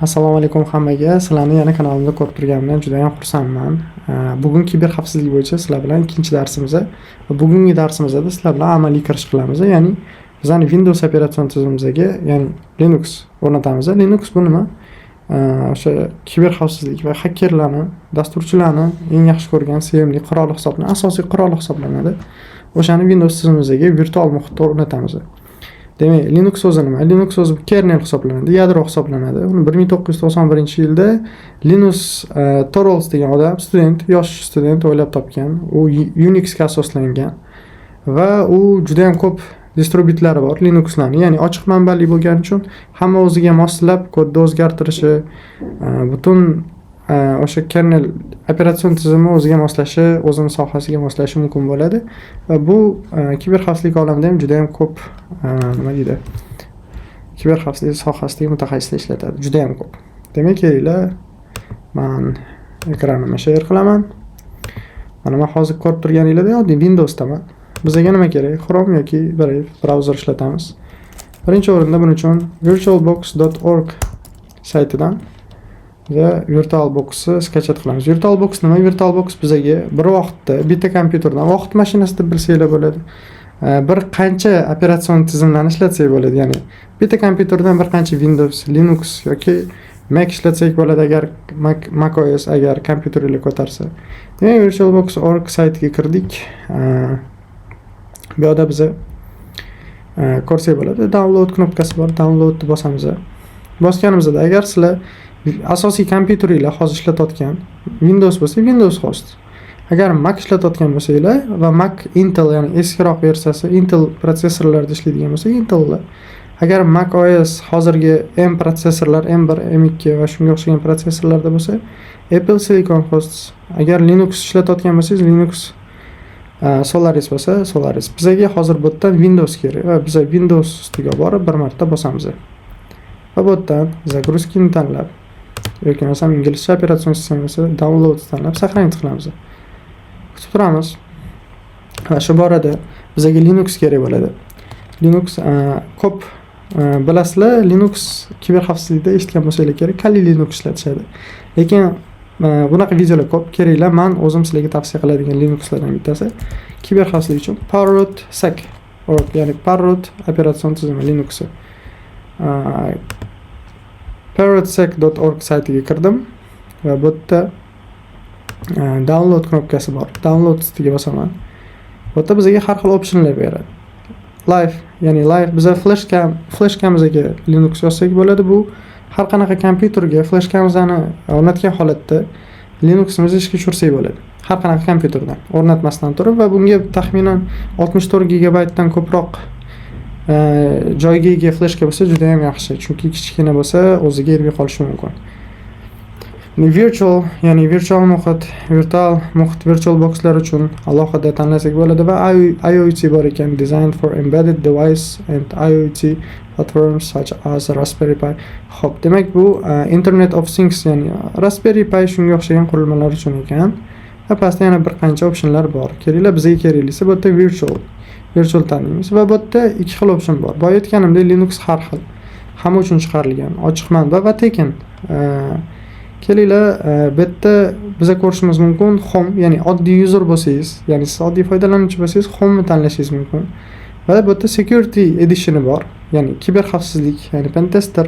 Assalomu alaykum hammaga. Sizlarni yana kanalimda ko'rib turganimdan juda ham xursandman. Bugun kiber xavfsizlik bo'yicha sizlar bilan ikkinchi darsimiz. Bugungi darsimizda sizlar bilan amaliy kirish qilamiz. Ya'ni bizning Windows operatsion tizimimizga, ya'ni Linux o'rnatamiz. Linux bu nima? O'sha kiber xavfsizlik va hakkerlarni, dasturchilarni eng yaxshi ko'rgan sevimli quroli hisoblanadi, asosiy quroli hisoblanadi. O'shani Windows tizimimizga virtual muhitda o'rnatamiz. Demak, Linux so'zi nima? Linux so'zi kernel hisoblanadi, yadro hisoblanadi. Uni 1991-yilda Linus Torvalds degan odam, yosh student o'ylab topgan. U Unixga asoslangan va u juda ham ko'p distributlari bor Linuxlarning, ya'ni ochiq manbali bo'lgani uchun hamma o'ziga moslab kodni o'zgartirishi, butun o'sha kernel operatsion tizimi o'ziga moslashi, o'zining sohasiga moslashi mumkin bo'ladi va bu kiber xavfsizlik olamida ham juda ham ko'p nima deydi? Kiber xavfsizlik sohasidagi mutaxassislar ishlatadi, juda ham ko'p. Demak, kelinglar, men ekranimni share qilaman. Mana men hozir ko'rib turganingizda oddiy Windowsdaman. Bizga nima kerak? Chrome yoki Brave brauzer ishlatamiz. Birinchi o'rinda buning uchun virtualbox.org saytidan va VirtualBox'ni skachat qilamiz. VirtualBox nima? VirtualBox bizga bir vaqtda bitta kompyuterdan, vaqt mashinasida bilsanglar bo'ladi. Bir qancha operatsion tizimlarni ishlatsak bo'ladi, ya'ni bitta kompyuterdan bir qancha Windows, Linux yoki Mac ishlatsak bo'ladi agar macOS agar kompyuteringizga ko'tarsa. Demak, virtualbox.org saytiga kirdik. Bu yerda biz ko'rsak bo'ladi, download knopkasi bor, downloadni bosamiz. Bosganimizda agar sizlar asosiy kompyuteringizlar hozir ishlatayotgan Windows bo'lsa, Windows host. Agar Mac ishlatayotgan bo'lsanglar va Mac Intel, ya'ni eskiroq versiyasi Intel protsessorlarda ishlaydigan bo'lsa, Intellar. Agar Mac OS hozirgi M protsessorlar, M1, M2 va shunga o'xshagan protsessorlarda bo'lsa, Apple Silicon Hosts. Agar Linux ishlatayotgan bo'lsangiz, Linux Solaris bo'lsa, Solaris. Bizga hozir bu yerdan Windows kerak va biz Windows ustiga borib bir marta bosamiz. Va bu yerdan загрузкini tanlab yoki masalan inglizcha operatsion sistemasi download tanlab saqlanib qilamiz. Kutib turamiz. Va shu borada bizga Linux kerak bo'ladi. Linux ko'p bilasizlar, Linux kiber xavfsizlikda eshitgan bo'lsanglar kerak, Kali Linux ishlatishadi. Lekin bunaqa videolar ko'p keraklar. Men o'zim sizlarga tavsiya qiladigan Linuxlardan bittasi kiber xavfsizlik uchun parrot.sec, ya'ni Parrot operatsion tizimi Linux. parrotsec.org saytiga kirdim va bu yerda download knopkasi bor. Download ustiga bosaman. Bu yerda bizga har xil optionlar beradi. Live, ya'ni live biza flashkamizga Linux yozsak bo'ladi. Bu har qanaqa kompyuterga flashkamizni o'rnatgan holatda Linuximizni ishga tushirsak bo'ladi. Har qanaqa kompyuterdan o'rnatmasdan turib va bunga taxminan 64 gigabaytdan ko'proq joyga ega flashka bo'lsa juda ham yaxshi, chunki kichkina bo'lsa o'ziga ermay qolishi mumkin. Ya'ni virtual muhit, virtual boxlar uchun alohida tanlasak bo'ladi va IoT bor ekan, designed for embedded device and IoT platforms such as Raspberry Pi. Xo'p, demak bu Internet of Things, ya'ni Raspberry Pi shunga o'xshagan qurilmalar uchun ekan. Va pastda yana bir qancha optionlar bor. Keraklar bizga keraklisi bu yerda virtual tanlaymiz va bu yerda ikki xil option bor. Boya aytganimdek Linux har xil, hamma uchun chiqarilgan, ochiq manba va tekin. Kelinglar, bu yerda biza ko'rishimiz mumkin Home, ya'ni oddiy user bo'lsangiz, ya'ni siz oddiy foydalanuvchi bo'lsangiz Home'ni tanlashingiz mumkin. Va bu yerda Security Edition bor, ya'ni kiber xavfsizlik, ya'ni pentester,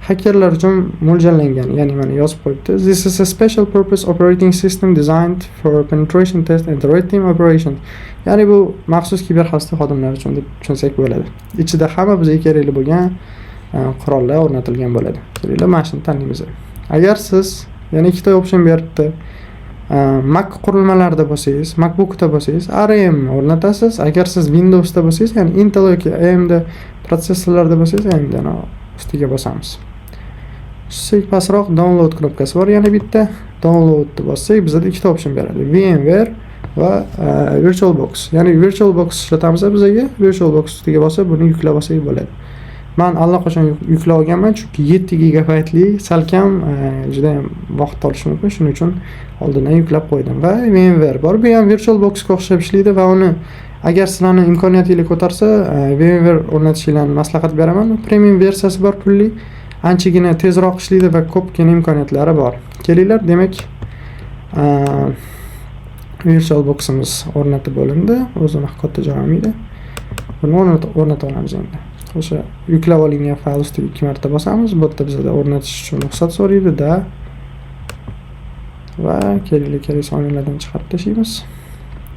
hakkerlar uchun mo'ljallangan, ya'ni mana yozib qo'yibdi. This is a special purpose operating system designed for penetration test and red team operations. Ya'ni bu maxsus kiber xavfsizlik xodimlari uchun deb tushunsak bo'ladi. Ichida hamma bizga kerakli bo'lgan qurollar o'rnatilgan bo'ladi. Kelinglar, mana shuni tanlaymiz. Agar siz yana ikkita option beribdi. Mac qurilmalarida bo'lsangiz, MacBookda bo'lsangiz, ARM o'rnatasiz. Agar siz Windowsda bo'lsangiz, ya'ni Intel yoki AMD protsessorlarda bo'lsangiz, AMDni ustiga bosamiz. Pastroq download knopkasi bor, yana bitta downloadni bossak, bizga ikkita option beradi. VMware va VirtualBox. Ya'ni VirtualBox ishlatamiz bizga, VirtualBox ustiga bosib, buni yuklab olsak bo'ladi. Men allaqachon yuklab olganman, chunki 7 gigabaytli salkam juda ham vaqt olishi mumkin, shuning uchun oldindan yuklab qo'ydim. Va VMware bor, bu ham VirtualBoxga o'xshab ishlaydi va uni agar sizlarning imkoniyatingiz ko'tarsa, VMware o'rnatishinglarni maslahat beraman. Premium versiyasi bor, pulli. anchagina tezroq ishlaydi va ko'pgina imkoniyatlari bor. Kelinglar, demak, VirtualBox'imiz o'rnatib bo'lindi. O'zini katta joy olmaydi. Buni o'rnata olamiz endi. O'sha yuklab olingan fayl ustiga 2 marta bosamiz. Bu yerda bizda o'rnatish uchun ruxsat so'raydi va kerakli sonlardan chiqarib tashlaymiz.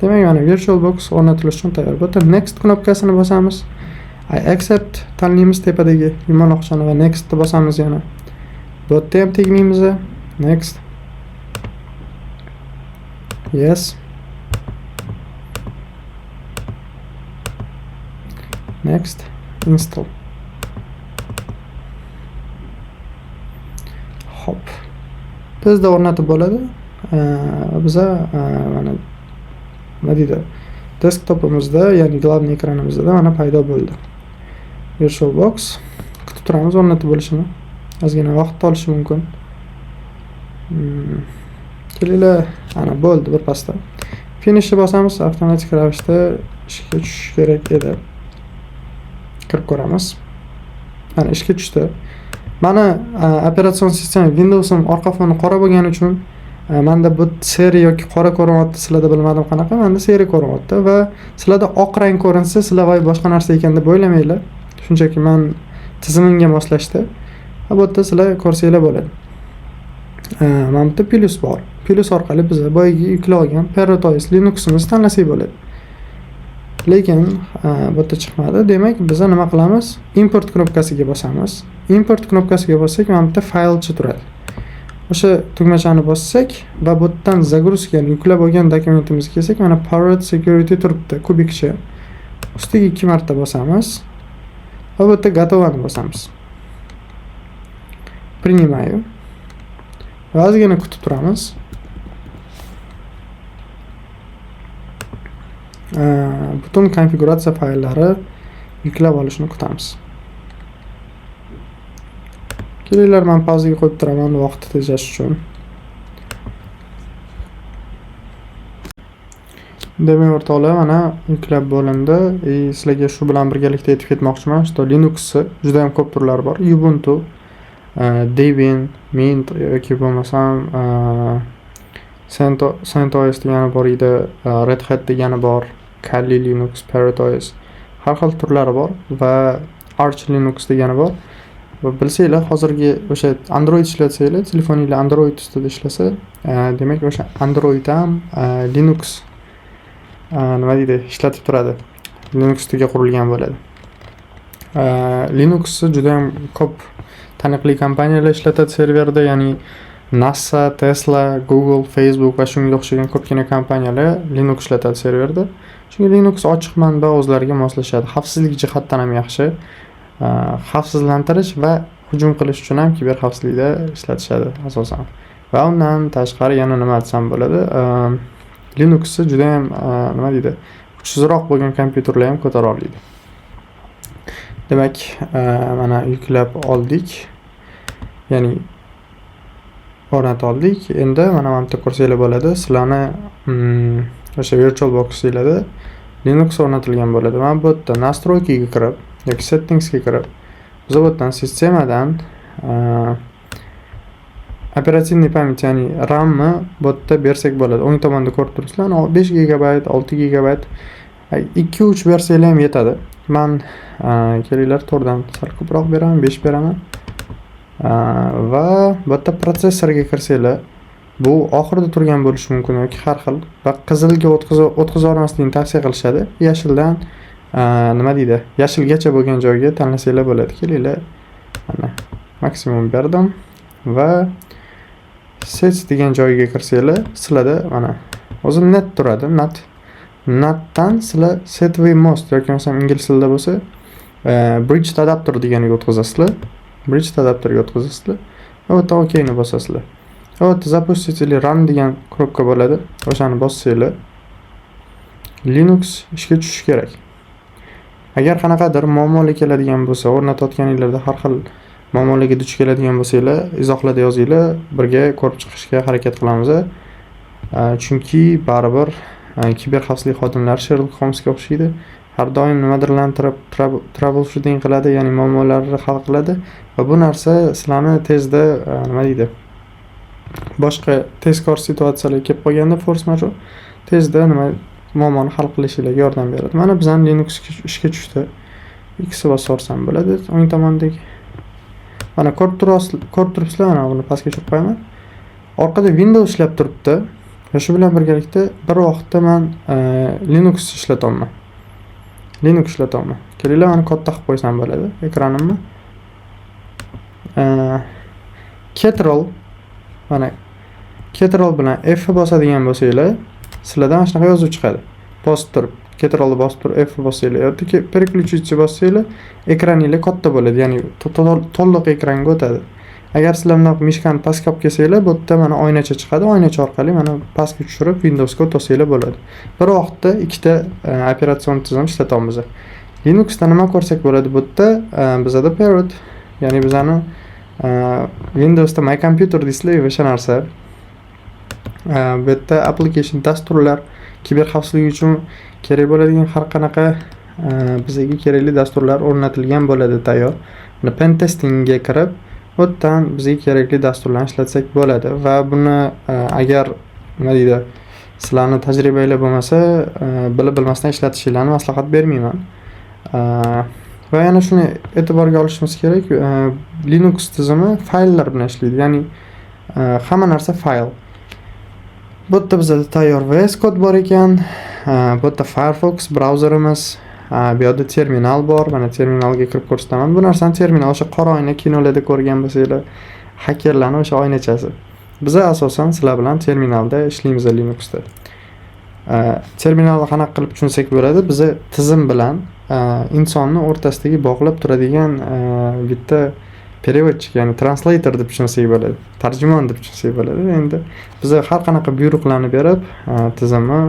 Demak, mana VirtualBox o'rnatilish uchun tayyor. Bu yerda next knopkasini bosamiz. I accept tanlaymiz tepadagi yumaloqchani va next ni bosamiz yana. Bu yerda ham tegmaymiz. Next. Yes. Next. Install. Hop. Bizda o'rnatib bo'ladi. Biza mana nima deydi? Desktopimizda, ya'ni glavniy ekranimizda mana paydo bo'ldi. VirtualBox kutib turamiz o'rnatib bo'lishini. Ozgina vaqt olishi mumkin. Kelinglar, ana bo'ldi bir pasda. Finishni bosamiz, avtomatik ravishda ishga tushishi kerak edi. Kirib ko'ramiz. Mana ishga tushdi. Mana operatsion sistema Windows'im orqa foni qora bo'lgani uchun menda bu seriya yoki qora ko'rinyapti, sizlarda bilmadim qanaqa. Menda seriya ko'rinyapti va sizlarda oq rang ko'rinsa, sizlar voy boshqa narsa ekan deb o'ylamanglar. Shunchaki men tizimimga moslashdi. Va bu yerda sizlar ko'rsanglar bo'ladi. Mana bu plus bor. Plus orqali biz boyagi yuklab olgan Proteus Linux'imiz tanlasak bo'ladi. Lekin bu yerda chiqmadi. Demak, biz nima qilamiz? Import knopkasiga bosamiz. Import knopkasiga bossak, mana bu yerda faylchi turadi. O'sha tugmachani bossak va bu yerdan загрузка, ya'ni yuklab olgan dokumentimizga kelsak, mana Parrot Security turibdi, kubikcha. Ustiga 2 marta bosamiz va bu yerda gotovani bosamiz. Принимаю. Va ozgina kutib turamiz. Butun konfiguratsiya fayllari yuklab olishini kutamiz. Kelinglar, men pauzaga qo'yib turaman vaqtni tejash uchun. Demak, o'rtoqlar, mana yuklab bo'lindi. Sizlarga shu bilan birgalikda aytib ketmoqchiman, что Linux'ni juda ham ko'p turlari bor. Ubuntu, Debian, Mint yoki bo'lmasam CentOS degani bor edi, Red Hat degani bor, Kali Linux, Proteus, har xil turlari bor va Arch Linux degani bor. Va bilsanglar, hozirgi o'sha Android ishlatsanglar, telefoningizlar Android ustida ishlasa, demak o'sha Android ham Linux nima deydi, ishlatib turadi. Linux ustiga qurilgan bo'ladi. Linux juda ham ko'p taniqli kompaniyalar ishlatadi serverda, ya'ni NASA, Tesla, Google, Facebook va shunga o'xshagan ko'pgina kompaniyalar Linux ishlatadi serverda. Chunki Linux ochiq manba, o'zlariga moslashadi. Xavfsizlik jihatdan ham yaxshi. Xavfsizlantirish va hujum qilish uchun ham kiber xavfsizlikda ishlatishadi asosan. Va undan tashqari yana nima desam bo'ladi? Linuxni juda ham nima deydi, kuchsizroq bo'lgan kompyuterlar ham ko'tara oladi. Demak, mana yuklab oldik. Ya'ni o'rnatib oldik. Endi mana bu yerda ko'rsanglar bo'ladi. Sizlarni o'sha VirtualBox ilada Linux o'rnatilgan bo'ladi. Mana bu yerda настройкаga kirib yoki settingsga kirib, biz bu yerdan sistemadan operativniy pamyat, ya'ni RAM-ni bu yerda bersak bo'ladi. O'ng tomonda ko'rib turibsizlar, 5 GB, 6 GB, 2-3 bersanglar ham yetadi. Men kelinglar, to'rdan sal ko'proq beraman, 5 beraman. Va bu yerda protsessorga kirsanglar, bu oxirida turgan bo'lishi mumkin yoki har xil va qizilga o'tkazib olmaslikni tavsiya qilishadi. Yashildan nima deydi, yashilgacha bo'lgan joyga tanlasanglar bo'ladi. Kelinglar, mana maksimum berdim va set degan joyiga kirsanglar, sizlarda mana o'zi net turadi. Natdan sizlar setWayMost yoki bo'lmasam ingliz tilida bo'lsa bridge adapter deganiga o'tkazasizlar. Bridge adapterga o'tkazasizlar. Va bu yerda OK'ni bosasizlar. Va bu yerda запустить или run degan knopka bo'ladi. O'shani bossanglar Linux ishga tushishi kerak. Agar qanaqadir muammolar keladigan bo'lsa, o'rnatayotganinglarda har xil muammolarga duch keladigan bo'lsanglar, izohlarda yozinglar, birga ko'rib chiqishga harakat qilamiz. Chunki baribir kiber xavfsizlik xodimlari Sherlock Holmesga o'xshaydi. har doim nimadirlarni troubleshooting qiladi, ya'ni muammolarni hal qiladi va bu narsa sizlarni tezda nima deydi, boshqa tezkor situatsiyalarga kelib qolganda force majeure tezda muammoni hal qilishinglarga yordam beradi. Mana bizning Linux ishga tushdi. X bosarsam bo'ladi o'ng tomondagi. Mana ko'rib turibsizlar, mana buni pastga tushirib qo'yaman. Orqada Windows ishlab turibdi. Va shu bilan birgalikda bir vaqtda men Linux ishlatyapman. Kelinglar, mana katta qilib qo'ysam bo'ladi ekranimni. Ctrl, mana Ctrl bilan F bosadigan bo'lsanglar, sizlarda mana shunaqa yozuv chiqadi. Bosib turib, Ctrl bosib turib F bosinglar yoki переключить bosinglar, ekraningiz katta bo'ladi, ya'ni to'liq ekranga o'tadi. Agar sizlar buni mishkani pastga olib kelsanglar, bu yerda mana oynacha chiqadi. Oynacha orqali mana pastga tushirib Windowsga o'tsanglar bo'ladi. Bir vaqtda ikkita operatsion tizim ishlatyapmiz. Linuxda nima ko'rsak bo'ladi bu yerda? Bizda parrot, ya'ni bizani Windowsda My Computer deysizlar va o'sha narsa. Bu yerda application dasturlar, kiber xavfsizlik uchun kerak bo'ladigan har qanaqa bizga kerakli dasturlar o'rnatilgan bo'ladi tayyor. Buni pen testingga kirib, o'tdan bizga kerakli dasturlarni ishlatsak bo'ladi va buni agar nima deydi, sizlarning tajribangiz bo'lmasa, bilib-bilmasdan ishlatishingizni maslahat bermayman. Va yana shuni e'tiborga olishimiz kerak, Linux tizimi fayllar bilan ishlaydi, ya'ni hamma narsa fayl. Bu yerda bizda tayyor VS kod bor ekan, bu yerda Firefox brauzerimiz, bu yerda terminal bor. Mana terminalga kirib ko'rsataman. Bu narsani terminal o'sha qora oyna kinolarda ko'rgan bo'lsanglar, hakerlarning o'sha oynachasi. Biz asosan sizlar bilan terminalda ishlaymiz Linuxda. Terminalni qanaqa qilib tushunsak bo'ladi? Biz tizim bilan insonni o'rtasidagi bog'lab turadigan bitta переводчик, ya'ni translator deb tushunsak bo'ladi. Tarjimon deb tushunsak bo'ladi. Endi biz har qanaqa buyruqlarni berib, tizimni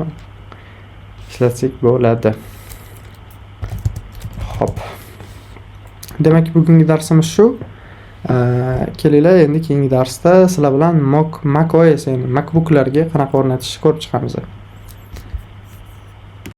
ishlatsak bo'ladi. Hop. Demak, bugungi darsimiz shu. Kelinglar, endi keyingi darsda sizlar bilan macOS, ya'ni MacBooklarga qanaqa o'rnatishni ko'rib chiqamiz.